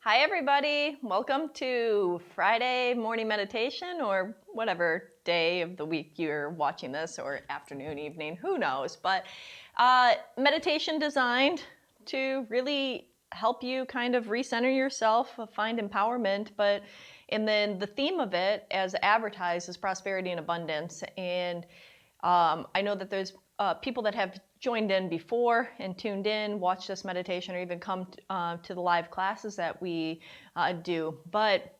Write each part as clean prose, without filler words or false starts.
Hi, everybody. Welcome to Friday morning meditation, or whatever day of the week you're watching this, or afternoon, evening, who knows. But meditation designed to really help you kind of recenter yourself, find empowerment. And then the theme of it, as advertised, is prosperity and abundance. And I know that there's people that have joined in before and tuned in, watched this meditation, or even come to the live classes that we do. But,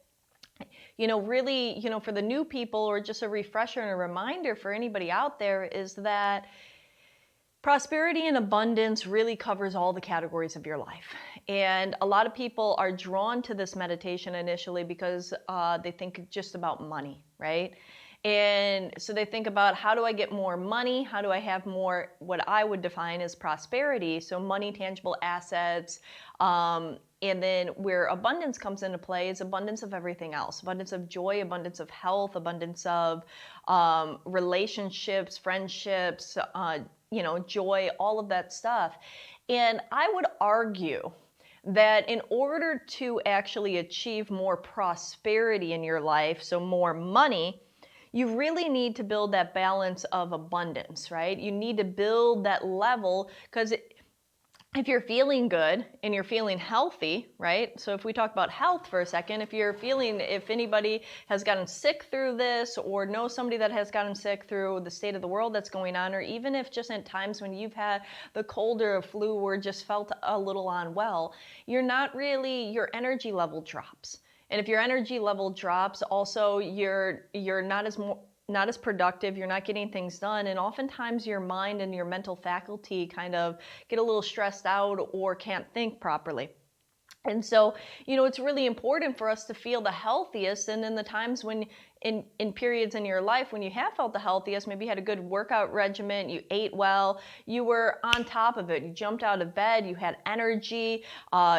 really, for the new people, or just a refresher and a reminder for anybody out there, is that prosperity and abundance really covers all the categories of your life. And a lot of people are drawn to this meditation initially because they think just about money, right? And so they think about, how do I get more money? How do I have more, what I would define as prosperity? So money, tangible assets. And then where abundance comes into play is abundance of everything else. Abundance of joy, abundance of health, abundance of relationships, friendships, joy, all of that stuff. And I would argue that in order to actually achieve more prosperity in your life, so more money, you really need to build that balance of abundance, right? You need to build that level, because if you're feeling good and you're feeling healthy, right? So if we talk about health for a second, if anybody has gotten sick through this, or know somebody that has gotten sick through the state of the world that's going on, or even if just in times when you've had the cold or flu or just felt a little unwell, your energy level drops. And if your energy level drops, also you're not as productive, you're not getting things done, and oftentimes your mind and your mental faculty kind of get a little stressed out or can't think properly. And so, it's really important for us to feel the healthiest. And in the times when, in periods in your life when you have felt the healthiest, maybe you had a good workout regimen, you ate well, you were on top of it, you jumped out of bed, you had energy,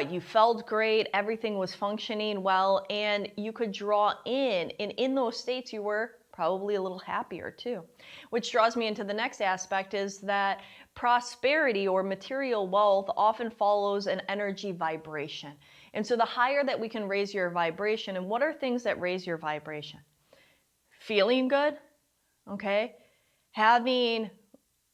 you felt great, everything was functioning well, and you could draw in. And in those states, you were probably a little happier too. Which draws me into the next aspect, is that prosperity or material wealth often follows an energy vibration. And so the higher that we can raise your vibration, and what are things that raise your vibration? Feeling good, okay? Having,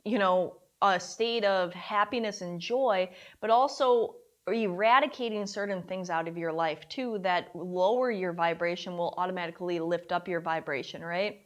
a state of happiness and joy, but also eradicating certain things out of your life too that lower your vibration will automatically lift up your vibration, right?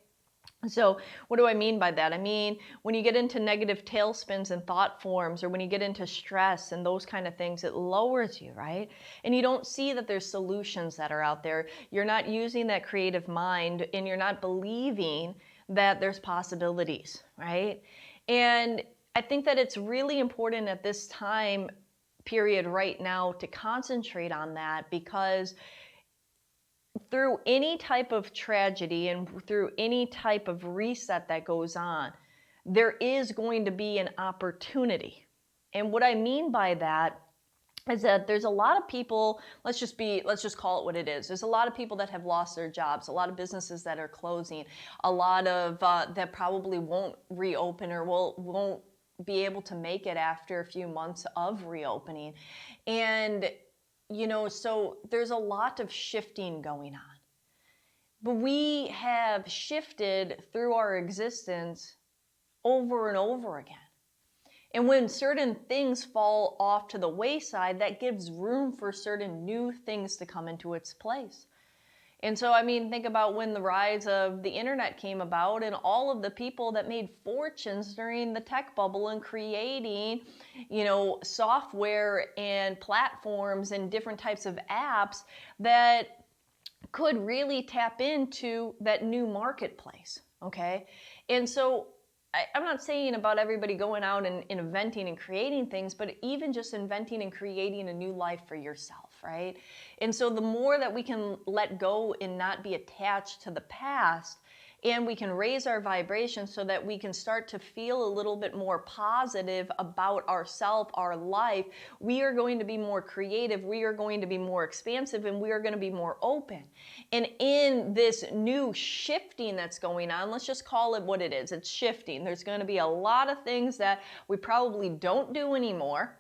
So what do I mean by that? I mean, when you get into negative tailspins and thought forms, or when you get into stress and those kind of things, it lowers you, right? And you don't see that there's solutions that are out there. You're not using that creative mind, and you're not believing that there's possibilities, right? And I think that it's really important at this time period right now to concentrate on that, because through any type of tragedy and through any type of reset that goes on, there is going to be an opportunity. And what I mean by that is that there's a lot of people, let's just call it what it is. There's a lot of people that have lost their jobs, a lot of businesses that are closing, a lot of that probably won't reopen, or won't be able to make it after a few months of reopening. And so there's a lot of shifting going on. But we have shifted through our existence over and over again. And when certain things fall off to the wayside, that gives room for certain new things to come into its place. And so, think about when the rise of the internet came about, and all of the people that made fortunes during the tech bubble and creating, software and platforms and different types of apps that could really tap into that new marketplace, okay? And so I'm not saying about everybody going out and inventing and creating things, but even just inventing and creating a new life for yourself, right? And so the more that we can let go and not be attached to the past, and we can raise our vibration so that we can start to feel a little bit more positive about ourselves, our life, we are going to be more creative, we are going to be more expansive, and we are going to be more open. And in this new shifting that's going on, let's just call it what it is, it's shifting. There's going to be a lot of things that we probably don't do anymore.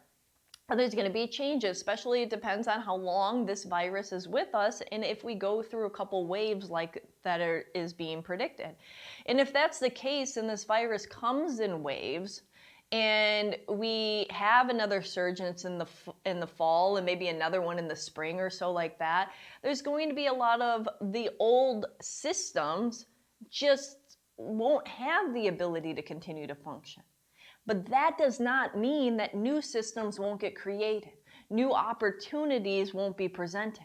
There's going to be changes, especially it depends on how long this virus is with us and if we go through a couple waves like that is being predicted. And if that's the case and this virus comes in waves and we have another surge and it's in the fall and maybe another one in the spring or so like that, there's going to be a lot of the old systems just won't have the ability to continue to function. But that does not mean that new systems won't get created. New opportunities won't be presented.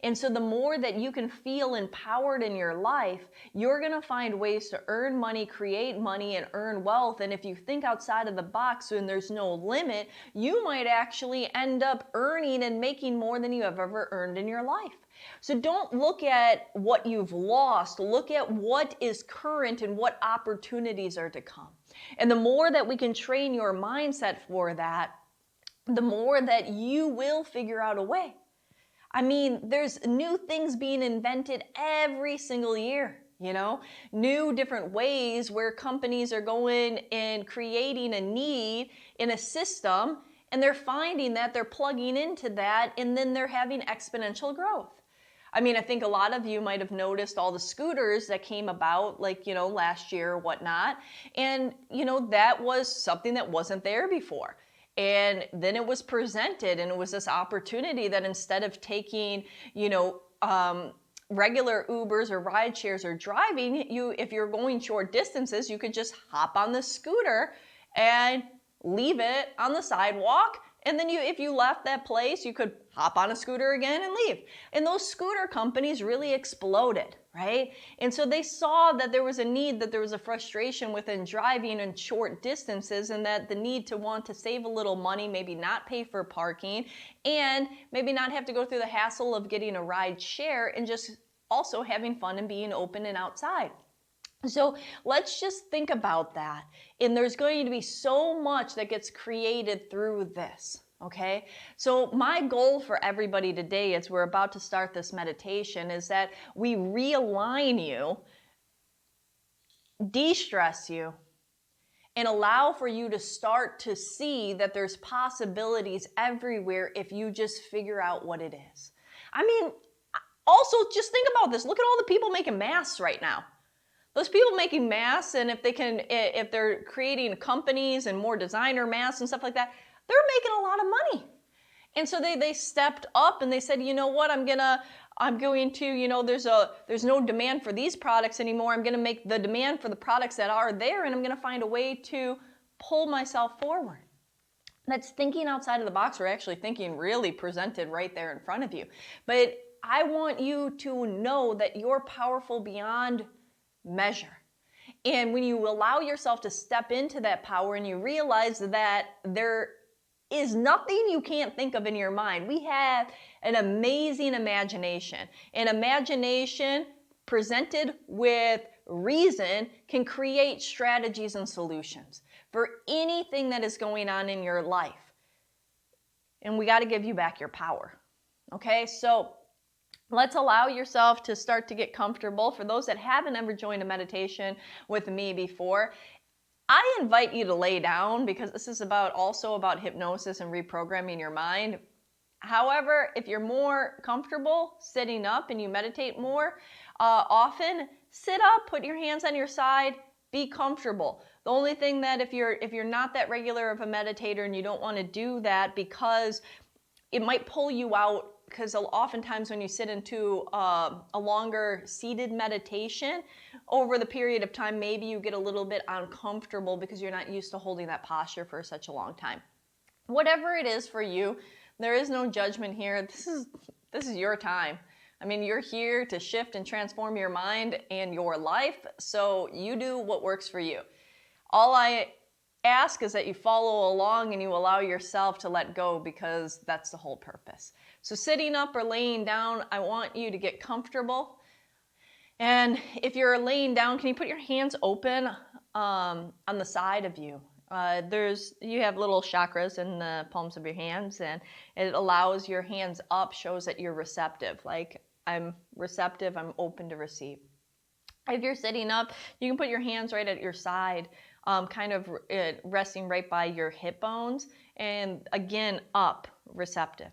And so the more that you can feel empowered in your life, you're going to find ways to earn money, create money, and earn wealth. And if you think outside of the box and there's no limit, you might actually end up earning and making more than you have ever earned in your life. So don't look at what you've lost. Look at what is current and what opportunities are to come. And the more that we can train your mindset for that, the more that you will figure out a way. I mean, there's new things being invented every single year, you know, new different ways where companies are going and creating a need in a system, and they're finding that they're plugging into that, and then they're having exponential growth. I mean, I think a lot of you might have noticed all the scooters that came about, like, you know, last year or whatnot. And, you know, that was something that wasn't there before. And then it was presented, and it was this opportunity that instead of taking, you know, regular Ubers or ride shares or driving, if you're going short distances, you could just hop on the scooter and leave it on the sidewalk. And then if you left that place, you could hop on a scooter again and leave. And those scooter companies really exploded, right? And so they saw that there was a need, that there was a frustration within driving in short distances, and that the need to want to save a little money, maybe not pay for parking, and maybe not have to go through the hassle of getting a ride share, and just also having fun and being open and outside. So let's just think about that. And there's going to be so much that gets created through this, okay? So my goal for everybody today, as we're about to start this meditation, is that we realign you, de-stress you, and allow for you to start to see that there's possibilities everywhere if you just figure out what it is. I mean, also just think about this. Look at all the people making masks right now. Those people making masks, and if they're creating companies and more designer masks and stuff like that, they're making a lot of money. And so they stepped up and they said, you know what, I'm going to, you know, there's no demand for these products anymore. I'm going to make the demand for the products that are there, and I'm going to find a way to pull myself forward. That's thinking outside of the box, or actually thinking really presented right there in front of you. But I want you to know that you're powerful beyond measure. And when you allow yourself to step into that power and you realize that there is nothing you can't think of in your mind. We have an amazing imagination. And imagination presented with reason can create strategies and solutions for anything that is going on in your life. And we got to give you back your power. Okay, so let's allow yourself to start to get comfortable. For those that haven't ever joined a meditation with me before, I invite you to lay down, because this is also about hypnosis and reprogramming your mind. However, if you're more comfortable sitting up and you meditate more often, sit up, put your hands on your side, be comfortable. The only thing that if you're not that regular of a meditator and you don't want to do that, because it might pull you out, because oftentimes when you sit into a longer seated meditation, over the period of time, maybe you get a little bit uncomfortable because you're not used to holding that posture for such a long time. Whatever it is for you, there is no judgment here. This is your time. I mean, you're here to shift and transform your mind and your life, so you do what works for you. All I ask is that you follow along and you allow yourself to let go, because that's the whole purpose. So sitting up or laying down, I want you to get comfortable. And if you're laying down, can you put your hands open on the side of you? You have little chakras in the palms of your hands, and it allows your hands up, shows that you're receptive. Like, I'm receptive, I'm open to receive. If you're sitting up, you can put your hands right at your side. kind of resting right by your hip bones, and again, up, receptive.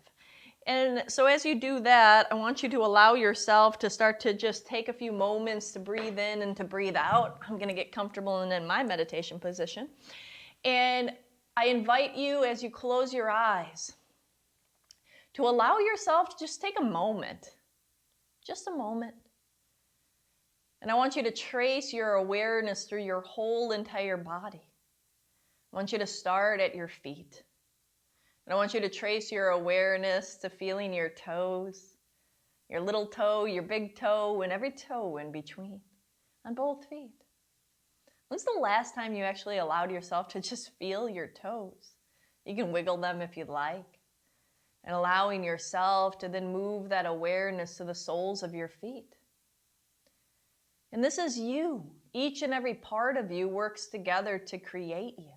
And so as you do that, I want you to allow yourself to start to just take a few moments to breathe in and to breathe out. I'm going to get comfortable in my meditation position. And I invite you, as you close your eyes, to allow yourself to just take a moment, just a moment. And I want you to trace your awareness through your whole entire body. I want you to start at your feet. And I want you to trace your awareness to feeling your toes, your little toe, your big toe, and every toe in between on both feet. When's the last time you actually allowed yourself to just feel your toes? You can wiggle them if you'd like. And allowing yourself to then move that awareness to the soles of your feet. And this is you. Each and every part of you works together to create you.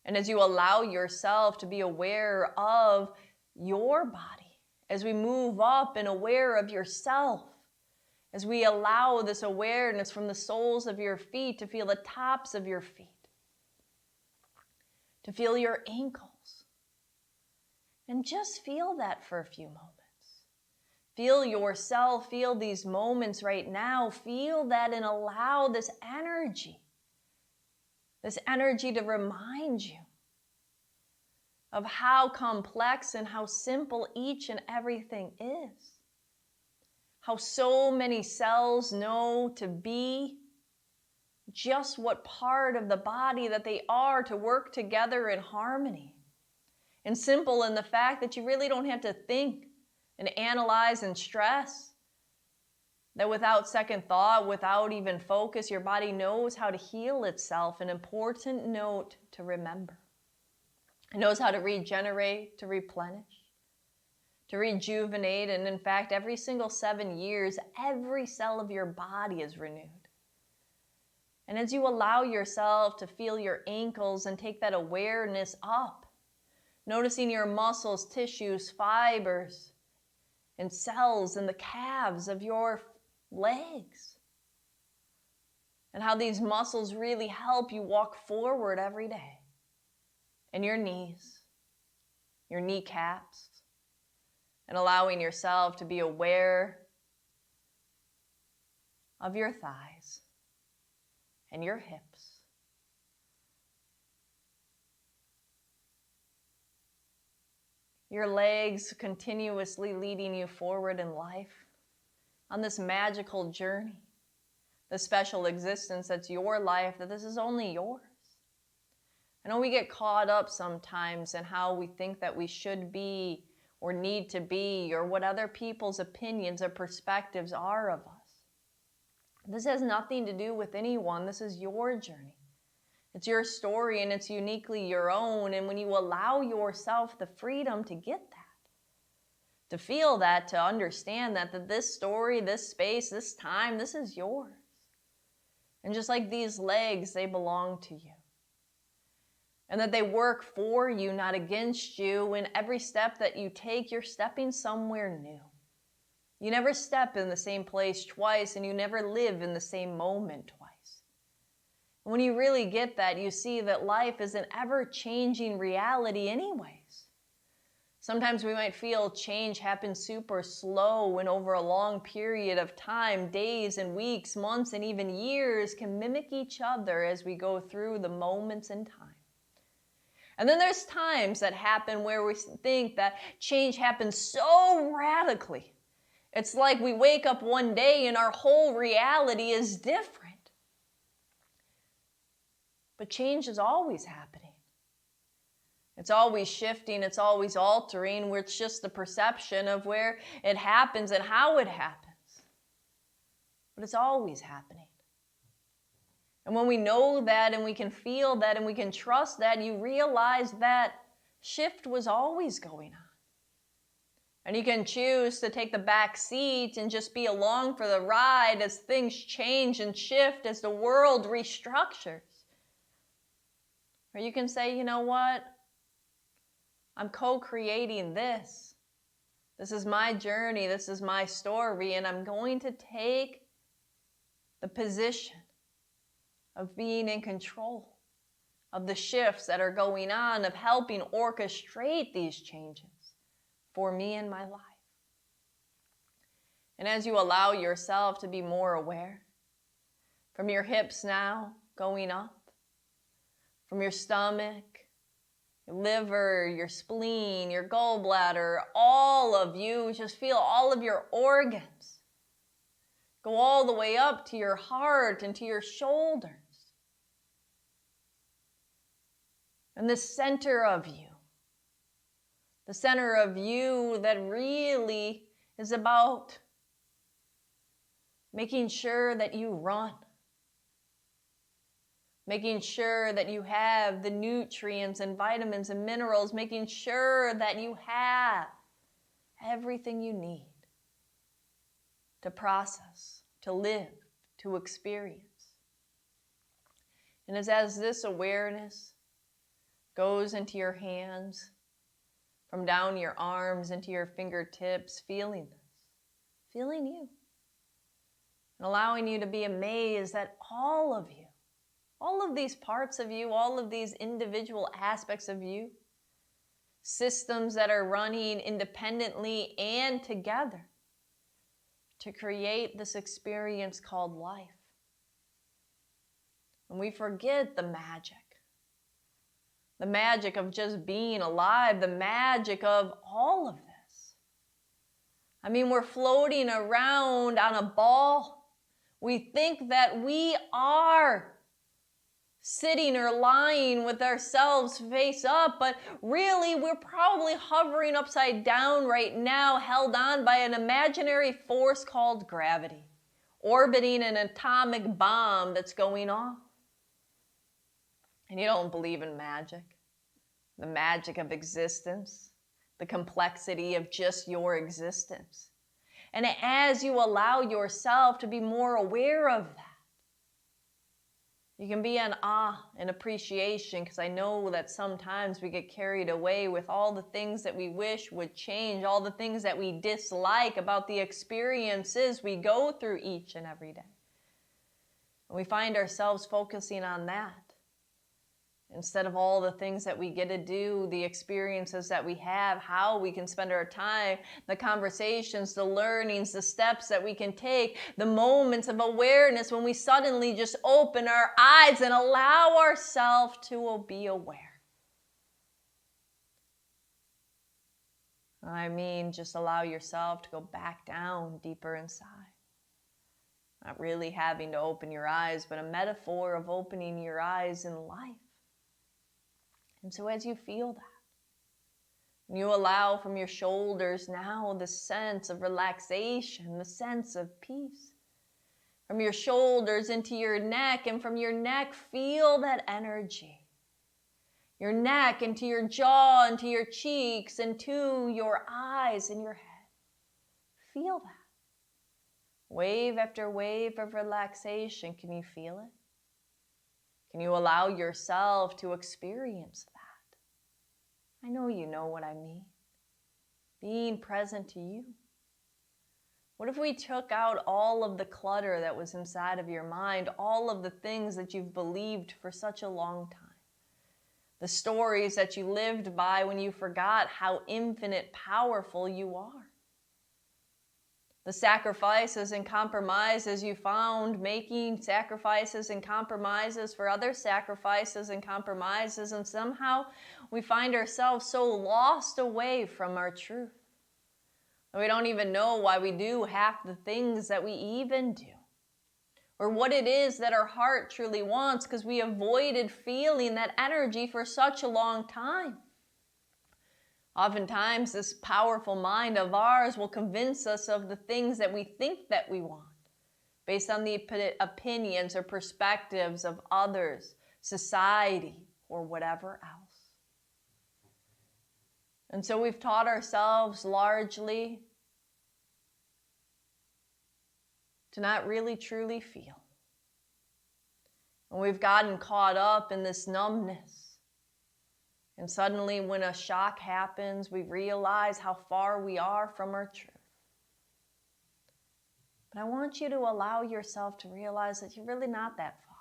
And as you allow yourself to be aware of your body, as we move up and aware of yourself, as we allow this awareness from the soles of your feet to feel the tops of your feet, to feel your ankles, and just feel that for a few moments. Feel yourself, feel these moments right now, feel that, and allow this energy to remind you of how complex and how simple each and everything is. How so many cells know to be just what part of the body that they are to work together in harmony. And simple in the fact that you really don't have to think and analyze and stress. That without second thought, without even focus, your body knows how to heal itself. An important note to remember. It knows how to regenerate, to replenish, to rejuvenate. And in fact, every single 7 years, every cell of your body is renewed. And as you allow yourself to feel your ankles and take that awareness up, noticing your muscles, tissues, fibers, and cells in the calves of your legs. And how these muscles really help you walk forward every day. And your knees, your kneecaps, and allowing yourself to be aware of your thighs and your hips. Your legs continuously leading you forward in life on this magical journey, the special existence that's your life, that this is only yours. I know we get caught up sometimes in how we think that we should be or need to be, or what other people's opinions or perspectives are of us. This has nothing to do with anyone. This is your journey. It's your story, and it's uniquely your own. And when you allow yourself the freedom to get that, to feel that, to understand that this story, this space, this time, this is yours. And just like these legs, they belong to you. And that they work for you, not against you. And every step that you take, you're stepping somewhere new. You never step in the same place twice, and you never live in the same moment twice. And when you really get that, you see that life is an ever-changing reality anyways. Sometimes we might feel change happens super slow, and over a long period of time, days and weeks, months, and even years can mimic each other as we go through the moments in time. And then there's times that happen where we think that change happens so radically. It's like we wake up one day and our whole reality is different. But change is always happening. It's always shifting, it's always altering, where it's just the perception of where it happens and how it happens. But it's always happening. And when we know that, and we can feel that, and we can trust that, you realize that shift was always going on. And you can choose to take the back seat and just be along for the ride as things change and shift, as the world restructures. Or you can say, you know what? I'm co-creating this. This is my journey. This is my story. And I'm going to take the position of being in control of the shifts that are going on, of helping orchestrate these changes for me in my life. And as you allow yourself to be more aware, from your hips now going up, from your stomach, your liver, your spleen, your gallbladder, all of you, just feel all of your organs go all the way up to your heart and to your shoulders. And the center of you that really is about making sure that you run, making sure that you have the nutrients and vitamins and minerals, making sure that you have everything you need to process, to live, to experience. And as this awareness goes into your hands, from down your arms into your fingertips, feeling this, feeling you, and allowing you to be amazed that all of you, all of these parts of you, all of these individual aspects of you, systems that are running independently and together to create this experience called life. And we forget the magic of just being alive, the magic of all of this. I mean, we're floating around on a ball. We think that we are sitting or lying with ourselves face up, but really we're probably hovering upside down right now, held on by an imaginary force called gravity, orbiting an atomic bomb that's going off. And you don't believe in magic, the magic of existence, the complexity of just your existence. And as you allow yourself to be more aware of that, you can be in awe and appreciation, because I know that sometimes we get carried away with all the things that we wish would change, all the things that we dislike about the experiences we go through each and every day. And we find ourselves focusing on that instead of all the things that we get to do, the experiences that we have, how we can spend our time, the conversations, the learnings, the steps that we can take, the moments of awareness when we suddenly just open our eyes and allow ourselves to be aware. I mean, just allow yourself to go back down deeper inside. Not really having to open your eyes, but a metaphor of opening your eyes in life. And so as you feel that, you allow from your shoulders now the sense of relaxation, the sense of peace. From your shoulders into your neck, and from your neck, feel that energy. Your neck into your jaw, into your cheeks, into your eyes and your head. Feel that. Wave after wave of relaxation. Can you feel it? Can you allow yourself to experience that? I know you know what I mean. Being present to you. What if we took out all of the clutter that was inside of your mind, all of the things that you've believed for such a long time, the stories that you lived by when you forgot how infinite powerful you are, the sacrifices and compromises you found making sacrifices and compromises for other sacrifices and compromises, and somehow we find ourselves so lost away from our truth. We don't even know why we do half the things that we even do, or what it is that our heart truly wants, because we avoided feeling that energy for such a long time. Oftentimes, this powerful mind of ours will convince us of the things that we think that we want, based on the opinions or perspectives of others, society, or whatever else. And so we've taught ourselves largely to not really truly feel. And we've gotten caught up in this numbness. And suddenly when a shock happens, we realize how far we are from our truth. But I want you to allow yourself to realize that you're really not that far.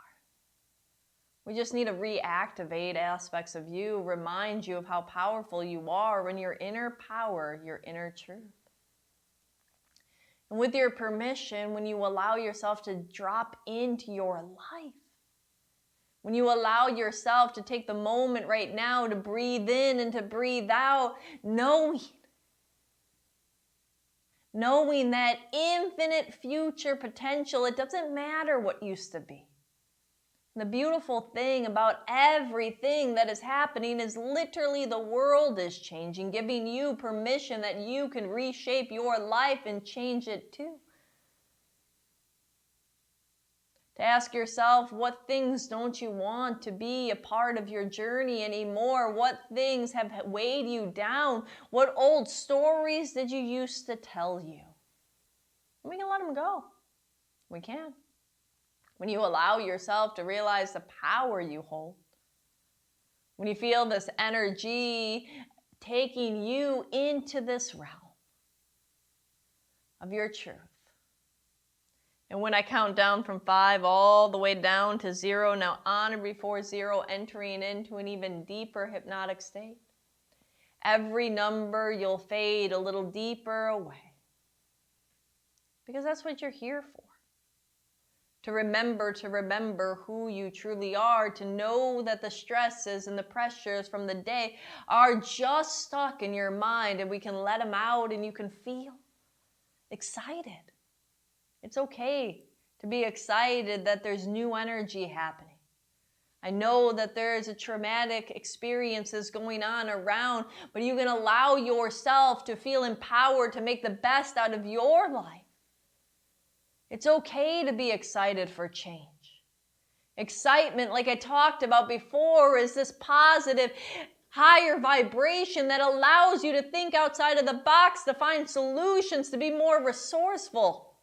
We just need to reactivate aspects of you, remind you of how powerful you are in your inner power, your inner truth. And with your permission, when you allow yourself to drop into your life, when you allow yourself to take the moment right now to breathe in and to breathe out, knowing that infinite future potential, it doesn't matter what used to be. The beautiful thing about everything that is happening is literally the world is changing, giving you permission that you can reshape your life and change it too. To ask yourself, what things don't you want to be a part of your journey anymore? What things have weighed you down? What old stories did you used to tell you? We can let them go. We can. When you allow yourself to realize the power you hold, when you feel this energy taking you into this realm of your truth. And when I count down from 5 all the way down to 0, now on and before 0, entering into an even deeper hypnotic state. Every number, you'll fade a little deeper away. Because that's what you're here for. To remember who you truly are, to know that the stresses and the pressures from the day are just stuck in your mind and we can let them out and you can feel excited. It's okay to be excited that there's new energy happening. I know that there's a traumatic experiences going on around, but you can allow yourself to feel empowered to make the best out of your life. It's okay to be excited for change. Excitement, like I talked about before, is this positive, higher vibration that allows you to think outside of the box, to find solutions, to be more resourceful.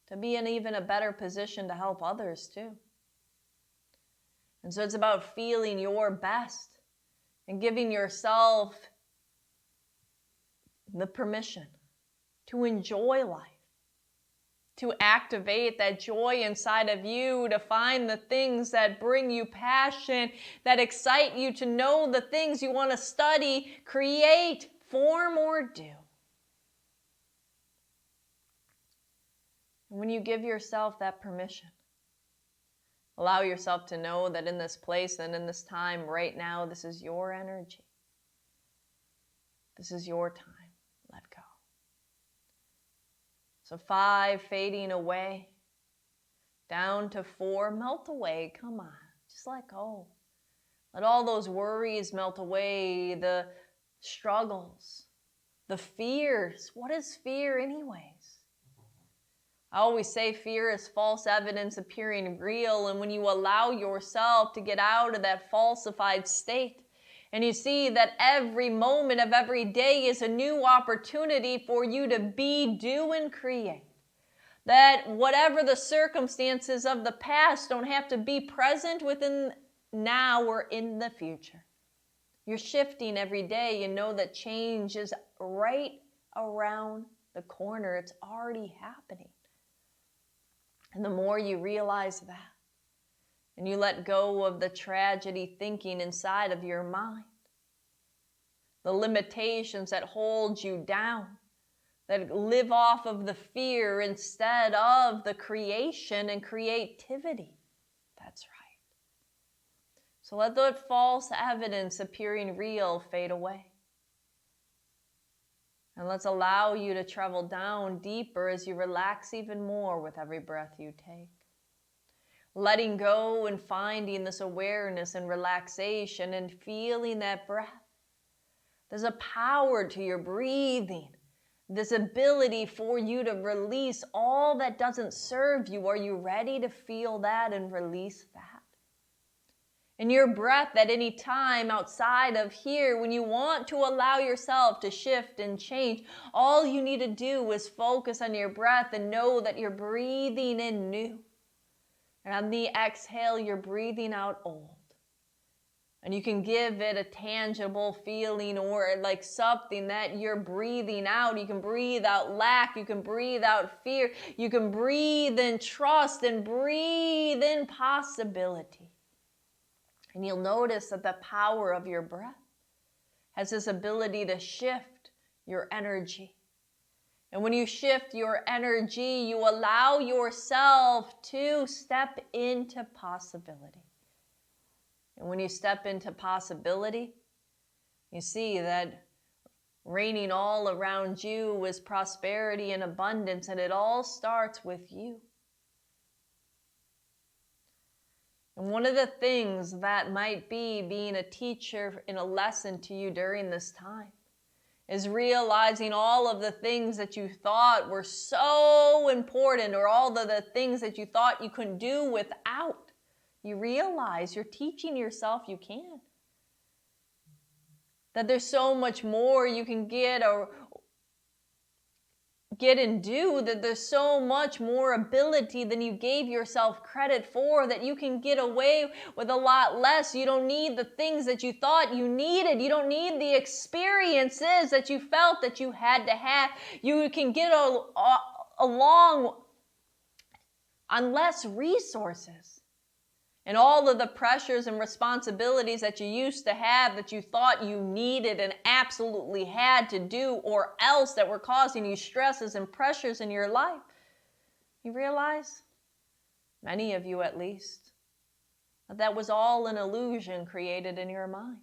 To be in even a better position to help others too. And so it's about feeling your best and giving yourself the permission to enjoy life, to activate that joy inside of you, to find the things that bring you passion, that excite you, to know the things you want to study, create, form, or do. When you give yourself that permission, allow yourself to know that in this place and in this time right now, this is your energy. This is your time. Let go. So 5 fading away, down to 4, melt away. Come on, just let go. Let all those worries melt away, the struggles, the fears. What is fear anyways? I always say fear is false evidence appearing real, and when you allow yourself to get out of that falsified state, and you see that every moment of every day is a new opportunity for you to be, do, and create. That whatever the circumstances of the past don't have to be present within now or in the future. You're shifting every day. You know that change is right around the corner. It's already happening. And the more you realize that, and you let go of the tragedy thinking inside of your mind, the limitations that hold you down, that live off of the fear instead of the creation and creativity. That's right. So let the false evidence appearing real fade away. And let's allow you to travel down deeper as you relax even more with every breath you take. Letting go and finding this awareness and relaxation and feeling that breath. There's a power to your breathing. This ability for you to release all that doesn't serve you. Are you ready to feel that and release that? And your breath at any time outside of here, when you want to allow yourself to shift and change, all you need to do is focus on your breath and know that you're breathing in new. And on the exhale, you're breathing out old. And you can give it a tangible feeling or like something that you're breathing out. You can breathe out lack. You can breathe out fear. You can breathe in trust and breathe in possibility. And you'll notice that the power of your breath has this ability to shift your energy. And when you shift your energy, you allow yourself to step into possibility. And when you step into possibility, you see that reigning all around you is prosperity and abundance, and it all starts with you. And one of the things that might be being a teacher in a lesson to you during this time is realizing all of the things that you thought were so important, or all of the things that you thought you couldn't do without. You realize you're teaching yourself you can. That there's so much more you can get and do, that there's so much more ability than you gave yourself credit for, that you can get away with a lot less. You don't need the things that you thought you needed. You don't need the experiences that you felt that you had to have. You can get along on less resources. And all of the pressures and responsibilities that you used to have, that you thought you needed and absolutely had to do, or else that were causing you stresses and pressures in your life. You realize, many of you at least, that was all an illusion created in your mind.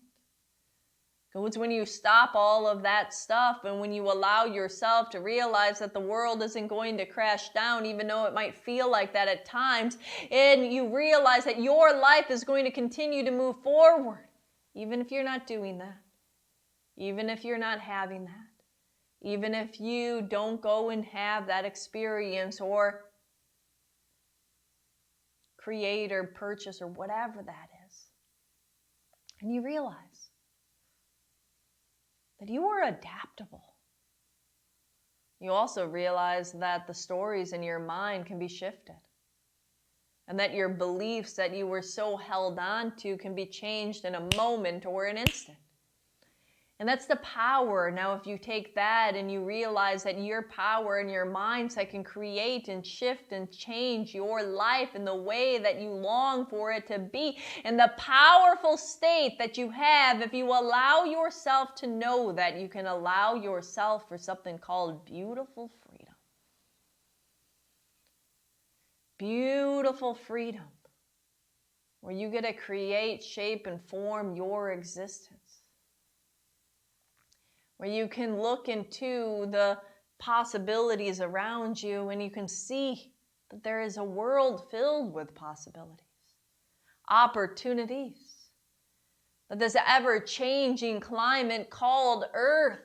It's when you stop all of that stuff, and when you allow yourself to realize that the world isn't going to crash down, even though it might feel like that at times, and you realize that your life is going to continue to move forward, even if you're not doing that, even if you're not having that, even if you don't go and have that experience or create or purchase or whatever that is. And you realize that you are adaptable. You also realize that the stories in your mind can be shifted, and that your beliefs that you were so held on to can be changed in a moment or an instant. And that's the power. Now, if you take that and you realize that your power and your mindset can create and shift and change your life in the way that you long for it to be, and the powerful state that you have, if you allow yourself to know that, you can allow yourself for something called beautiful freedom. Beautiful freedom, where you get to create, shape, and form your existence. Where you can look into the possibilities around you, and you can see that there is a world filled with possibilities, opportunities, that this ever-changing climate called Earth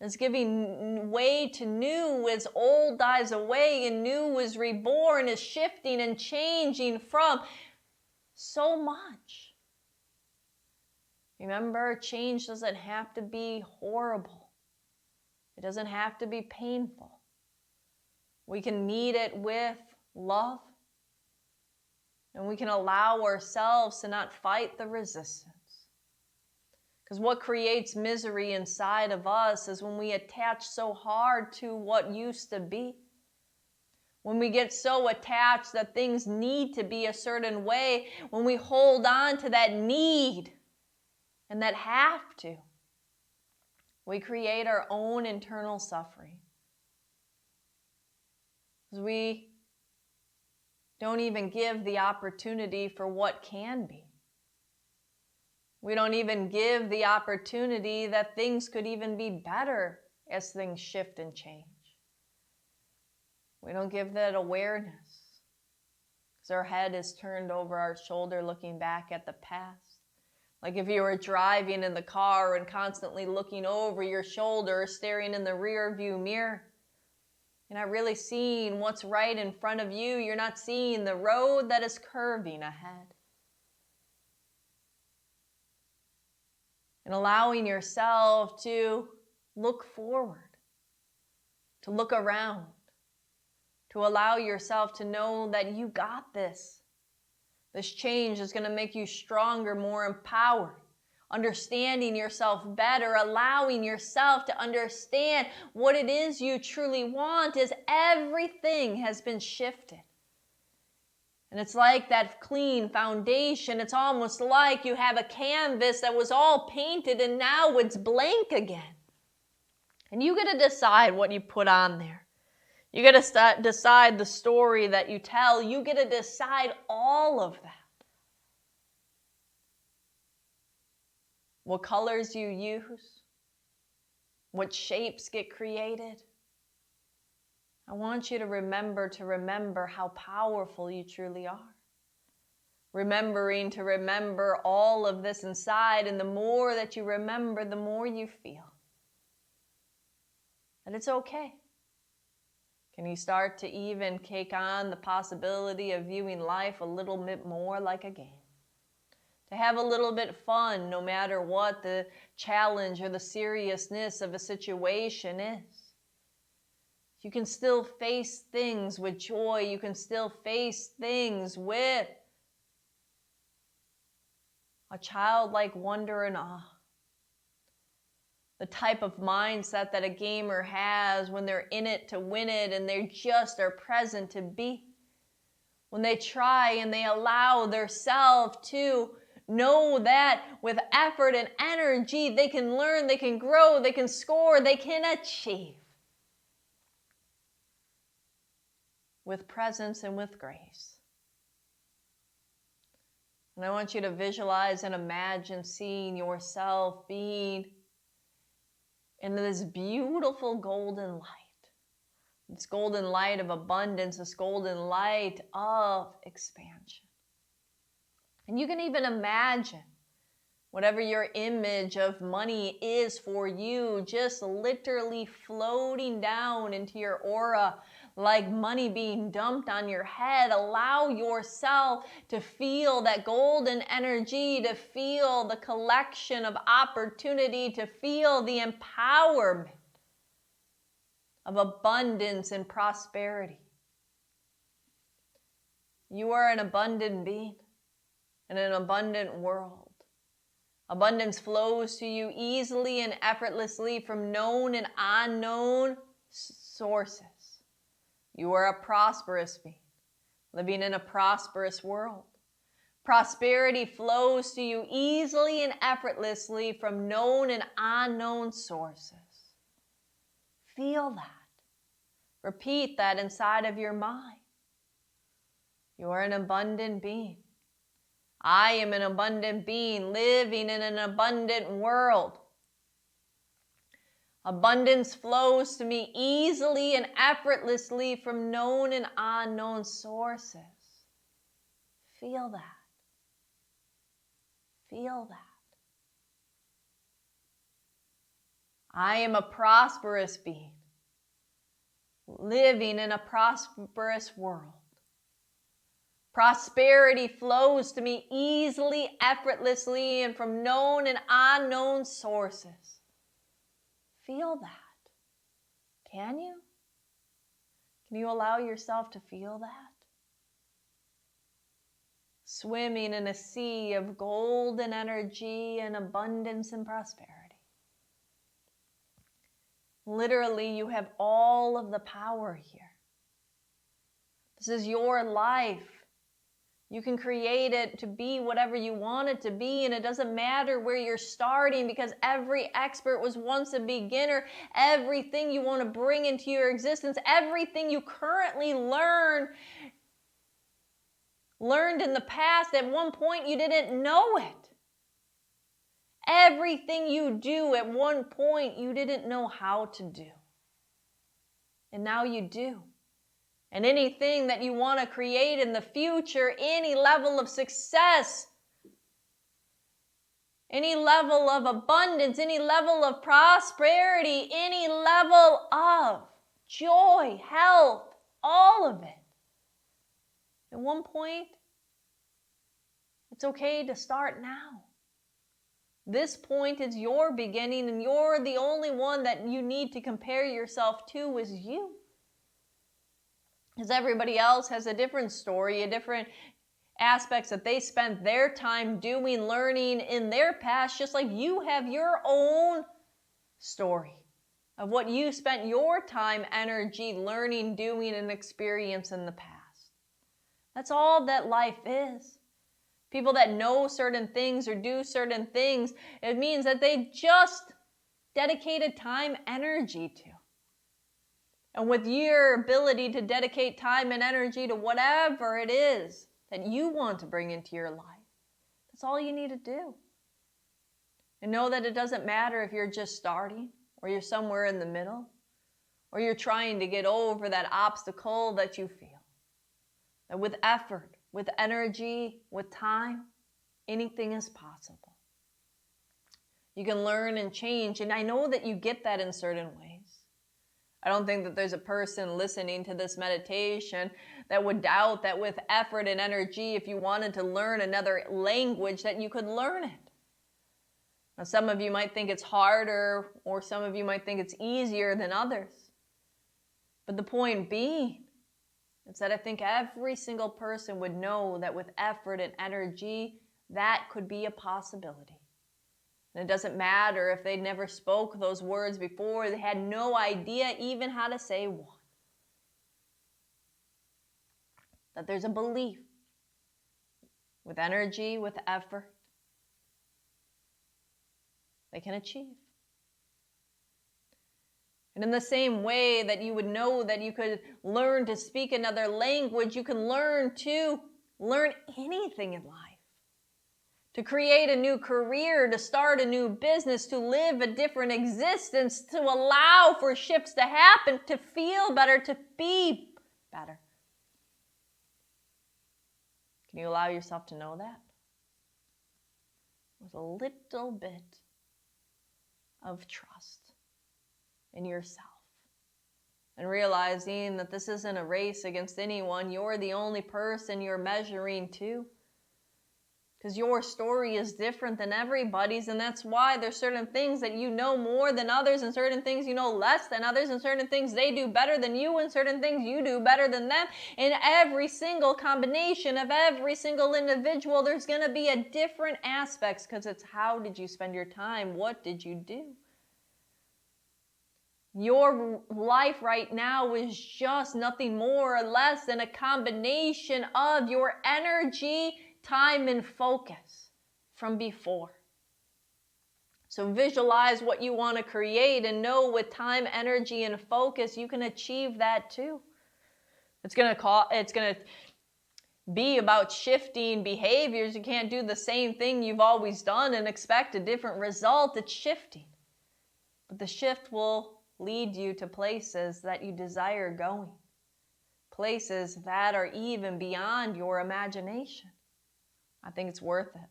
is giving way to new as old dies away and new is reborn, is shifting and changing from so much. Remember, change doesn't have to be horrible. It doesn't have to be painful. We can meet it with love, and we can allow ourselves to not fight the resistance. Because what creates misery inside of us is when we attach so hard to what used to be. When we get so attached that things need to be a certain way, when we hold on to that need and that have to, we create our own internal suffering. Because we don't even give the opportunity for what can be. We don't even give the opportunity that things could even be better as things shift and change. We don't give that awareness, because our head is turned over our shoulder looking back at the past. Like if you were driving in the car and constantly looking over your shoulder, staring in the rear view mirror. You're not really seeing what's right in front of you. You're not seeing the road that is curving ahead. And allowing yourself to look forward, to look around, to allow yourself to know that you got this, This change is going to make you stronger, more empowered, understanding yourself better, allowing yourself to understand what it is you truly want as everything has been shifted. And it's like that clean foundation. It's almost like you have a canvas that was all painted and now it's blank again. And you get to decide what you put on there. You get to decide the story that you tell. You get to decide all of that. What colors you use, what shapes get created. I want you to remember how powerful you truly are. Remembering to remember all of this inside, and the more that you remember, the more you feel. And it's okay. Can you start to even take on the possibility of viewing life a little bit more like a game? To have a little bit fun no matter what the challenge or the seriousness of a situation is. You can still face things with joy. You can still face things with a childlike wonder and awe. The type of mindset that a gamer has when they're in it to win it and they just are present to be. When they try and they allow themselves to know that with effort and energy, they can learn, they can grow, they can score, they can achieve. With presence and with grace. And I want you to visualize and imagine seeing yourself being in this beautiful golden light. This golden light of abundance, this golden light of expansion. And you can even imagine whatever your image of money is for you, just literally floating down into your aura like money being dumped on your head. Allow yourself to feel that golden energy, to feel the collection of opportunity, to feel the empowerment of abundance and prosperity. You are an abundant being in an abundant world. Abundance flows to you easily and effortlessly from known and unknown sources. You are a prosperous being, living in a prosperous world. Prosperity flows to you easily and effortlessly from known and unknown sources. Feel that. Repeat that inside of your mind. You are an abundant being. I am an abundant being living in an abundant world. Abundance flows to me easily and effortlessly from known and unknown sources. Feel that. Feel that. I am a prosperous being, living in a prosperous world. Prosperity flows to me easily, effortlessly, and from known and unknown sources. Feel that. Can you? Can you allow yourself to feel that? Swimming in a sea of golden energy and abundance and prosperity. Literally, you have all of the power here. This is your life. You can create it to be whatever you want it to be, and it doesn't matter where you're starting because every expert was once a beginner. Everything you want to bring into your existence, everything you currently learned in the past, at one point you didn't know it. Everything you do at one point you didn't know how to do. And now you do. And anything that you want to create in the future, any level of success, any level of abundance, any level of prosperity, any level of joy, health, all of it. At one point, it's okay to start now. This point is your beginning, and you're the only one that you need to compare yourself to is you. Because everybody else has a different story, a different aspects that they spent their time doing, learning in their past, just like you have your own story of what you spent your time, energy, learning, doing, and experience in the past. That's all that life is. People that know certain things or do certain things, it means that they just dedicated time, energy to. And with your ability to dedicate time and energy to whatever it is that you want to bring into your life, that's all you need to do. And know that it doesn't matter if you're just starting, or you're somewhere in the middle, or you're trying to get over that obstacle that you feel. That with effort, with energy, with time, anything is possible. You can learn and change, and I know that you get that in certain ways. I don't think that there's a person listening to this meditation that would doubt that with effort and energy, if you wanted to learn another language, that you could learn it. Now, some of you might think it's harder, or some of you might think it's easier than others. But the point being is that I think every single person would know that with effort and energy, that could be a possibility. And it doesn't matter if they never spoke those words before, they had no idea even how to say one. That there's a belief with energy, with effort, they can achieve. And in the same way that you would know that you could learn to speak another language, you can learn to learn anything in life. To create a new career, to start a new business, to live a different existence, to allow for shifts to happen, to feel better, to be better. Can you allow yourself to know that? With a little bit of trust in yourself. And realizing that this isn't a race against anyone. You're the only person you're measuring to. Because your story is different than everybody's, and that's why there's certain things that you know more than others, and certain things you know less than others, and certain things they do better than you, and certain things you do better than them. In every single combination of every single individual, there's going to be a different aspects, because it's how did you spend your time? What did you do? Your life right now is just nothing more or less than a combination of your energy, time, and focus from before. So visualize what you want to create and know with time, energy, and focus, you can achieve that too. It's going to be about shifting behaviors. You can't do the same thing you've always done and expect a different result. It's shifting. But the shift will lead you to places that you desire going. Places that are even beyond your imagination. I think it's worth it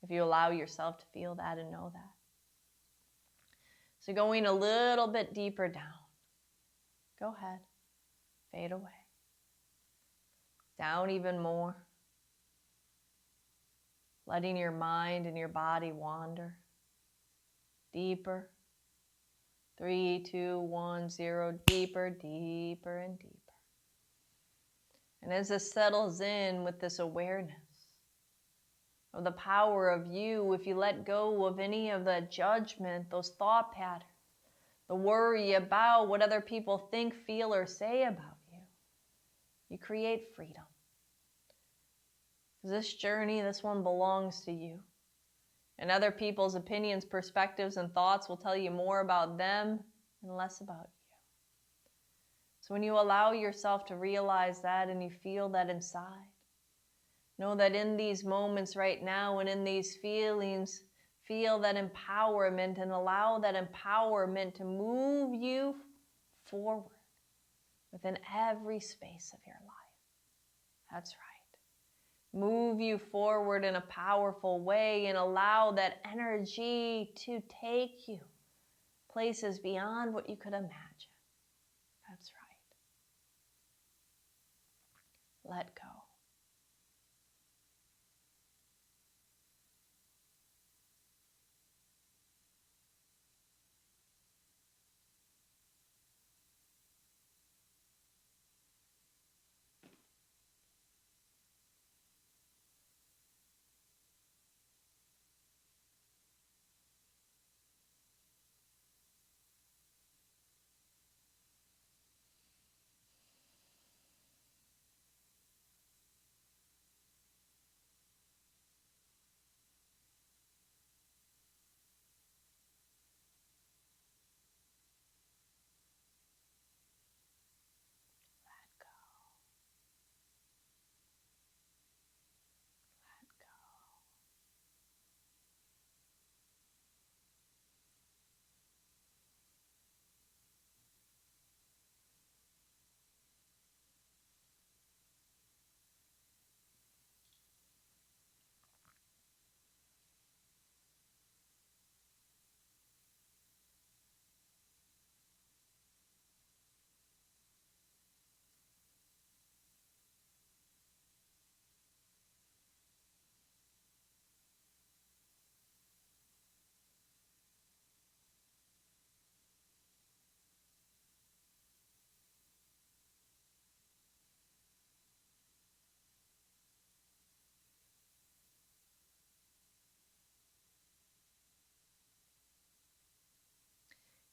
if you allow yourself to feel that and know that. So going a little bit deeper down. Go ahead. Fade away. Down even more. Letting your mind and your body wander. Deeper. 3, 2, 1, 0, deeper, deeper, and deeper. And as this settles in with this awareness of the power of you, if you let go of any of the judgment, those thought patterns, the worry about what other people think, feel, or say about you, you create freedom. This journey, this one belongs to you. And other people's opinions, perspectives, and thoughts will tell you more about them and less about you. So when you allow yourself to realize that and you feel that inside, know that in these moments right now and in these feelings, feel that empowerment and allow that empowerment to move you forward within every space of your life. That's right. Move you forward in a powerful way and allow that energy to take you places beyond what you could imagine. That's right. Let go.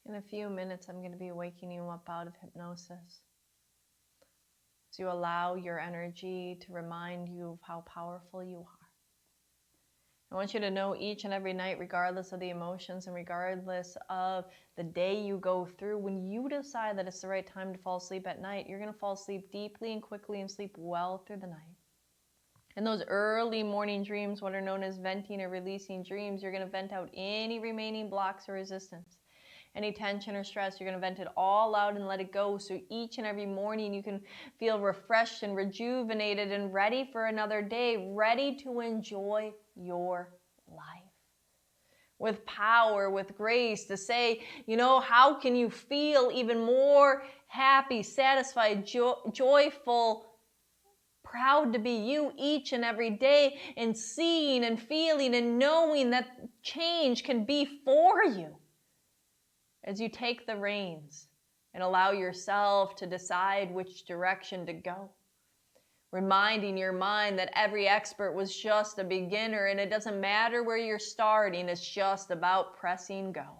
In a few minutes, I'm going to be waking you up out of hypnosis. So you allow your energy to remind you of how powerful you are. I want you to know each and every night, regardless of the emotions and regardless of the day you go through, when you decide that it's the right time to fall asleep at night, you're going to fall asleep deeply and quickly and sleep well through the night. And those early morning dreams, what are known as venting or releasing dreams, you're going to vent out any remaining blocks or resistance. Any tension or stress, you're going to vent it all out and let it go. So each and every morning you can feel refreshed and rejuvenated and ready for another day, ready to enjoy your life. With power, with grace, to say, you know, how can you feel even more happy, satisfied, joyful, proud to be you each and every day, and seeing and feeling and knowing that change can be for you as you take the reins and allow yourself to decide which direction to go. Reminding your mind that every expert was just a beginner, and it doesn't matter where you're starting, it's just about pressing go.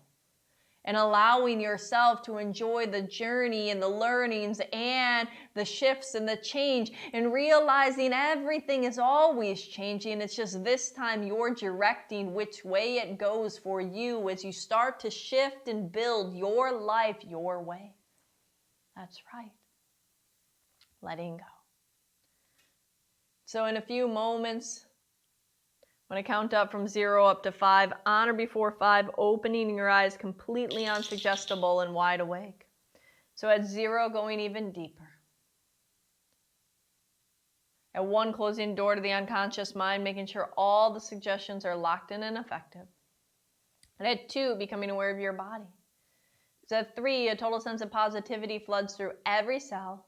And allowing yourself to enjoy the journey and the learnings and the shifts and the change, and realizing everything is always changing. It's just this time you're directing which way it goes for you as you start to shift and build your life your way. That's right. Letting go. So in a few moments, when I count up from 0 up to 5, on or before 5, opening your eyes completely unsuggestible and wide awake. So at 0, going even deeper. At 1, closing the door to the unconscious mind, making sure all the suggestions are locked in and effective. And at 2, becoming aware of your body. So at 3, a total sense of positivity floods through every cell.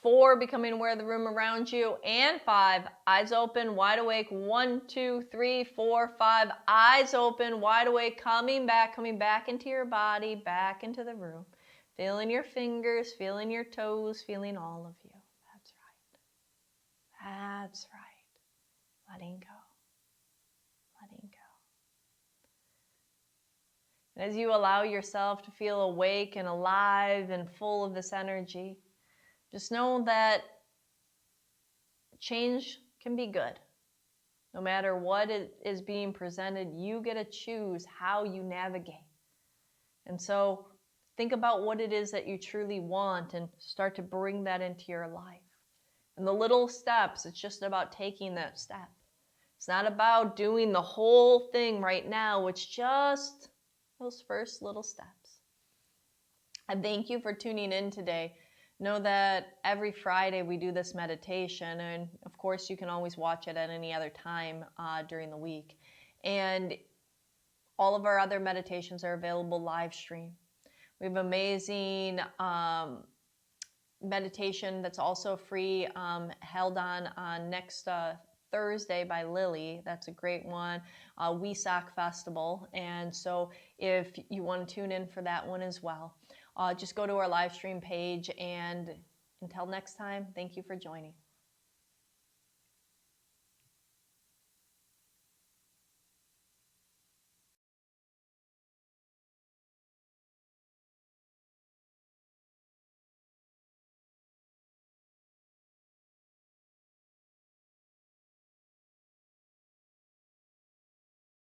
4, becoming aware of the room around you. And 5, eyes open, wide awake. 1, 2, 3, 4, 5, eyes open, wide awake, coming back into your body, back into the room. Feeling your fingers, feeling your toes, feeling all of you. That's right. That's right. Letting go. Letting go. And as you allow yourself to feel awake and alive and full of this energy, just know that change can be good. No matter what is being presented, you get to choose how you navigate. And so think about what it is that you truly want and start to bring that into your life. And the little steps, it's just about taking that step. It's not about doing the whole thing right now. It's just those first little steps. And thank you for tuning in today. Know that every Friday we do this meditation, and of course you can always watch it at any other time during the week. And all of our other meditations are available live stream. We have amazing meditation that's also free, held on next Thursday by Lily. That's a great one. WISAC Festival. And so if you want to tune in for that one as well, just go to our live stream page, and until next time, thank you for joining.